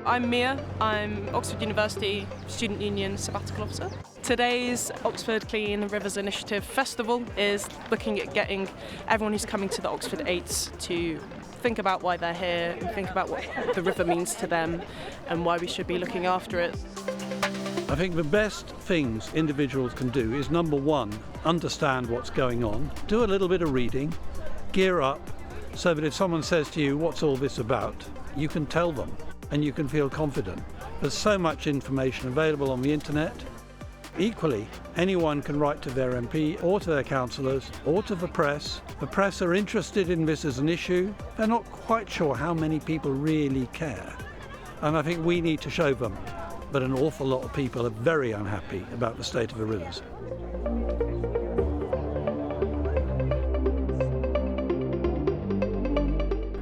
I'm Mia. I'm Oxford University Student Union Sabbatical Officer. Today's Oxford Clean Rivers Initiative Festival is looking at getting everyone who's coming to the Oxford 8s to think about why they're here and think about what the river means to them and why we should be looking after it. I think the best things individuals can do is, number one, understand what's going on, do a little bit of reading, gear up, so that if someone says to you, what's all this about, you can tell them and you can feel confident. There's so much information available on the internet. Equally, anyone can write to their MP or to their councillors or to the press. The press are interested in this as an issue. They're not quite sure how many people really care. And I think we need to show them that an awful lot of people are very unhappy about the state of the rivers.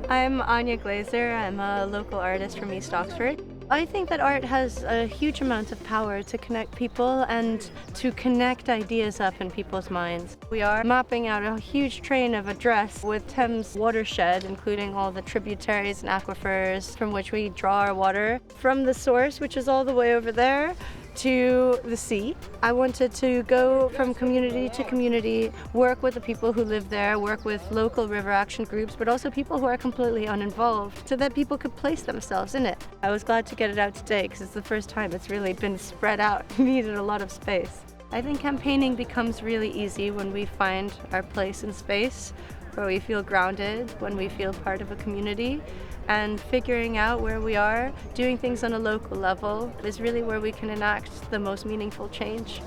I'm Anya Glazer. I'm a local artist from East Oxford. I think that art has a huge amount of power to connect people and to connect ideas up in people's minds. We are mapping out a huge train of address with Thames watershed, including all the tributaries and aquifers from which we draw our water. From the source, which is all the way over there, to the sea. I wanted to go from community to community, work with the people who live there, work with local river action groups, but also people who are completely uninvolved, so that people could place themselves in it. I was glad to get it out today because it's the first time it's really been spread out. It needed a lot of space. I think campaigning becomes really easy when we find our place in space, where we feel grounded, when we feel part of a community. And figuring out where we are, doing things on a local level, is really where we can enact the most meaningful change.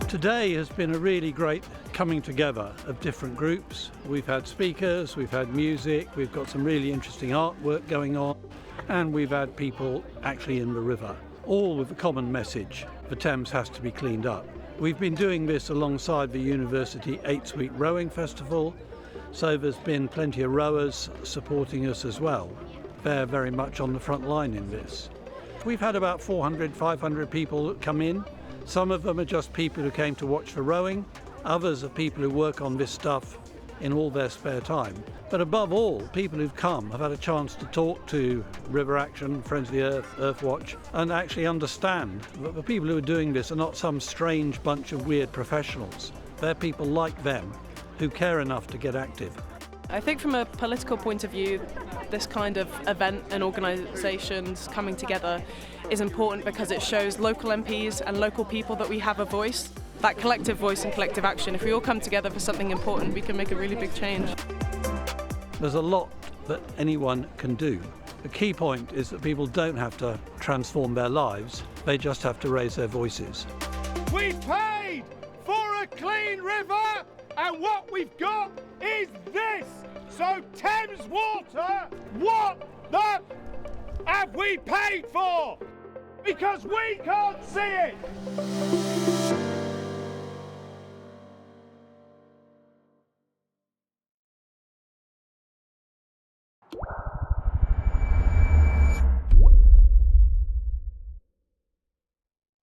Today has been a really great coming together of different groups. We've had speakers, we've had music, we've got some really interesting artwork going on, and we've had people actually in the river, all with the common message: the Thames has to be cleaned up. We've been doing this alongside the University 8-week rowing festival, so there's been plenty of rowers supporting us as well. They're very much on the front line in this. We've had about 400, 500 people come in. Some of them are just people who came to watch the rowing. Others are people who work on this stuff in all their spare time. But above all, people who've come have had a chance to talk to River Action, Friends of the Earth, Earthwatch, and actually understand that the people who are doing this are not some strange bunch of weird professionals. They're people like them who care enough to get active. I think from a political point of view, this kind of event and organisations coming together is important because it shows local MPs and local people that we have a voice. That collective voice and collective action, if we all come together for something important, we can make a really big change. There's a lot that anyone can do. The key point is that people don't have to transform their lives, they just have to raise their voices. We've paid for a clean river, and what we've got is this. So Thames water, what the have we paid for? Because we can't see it.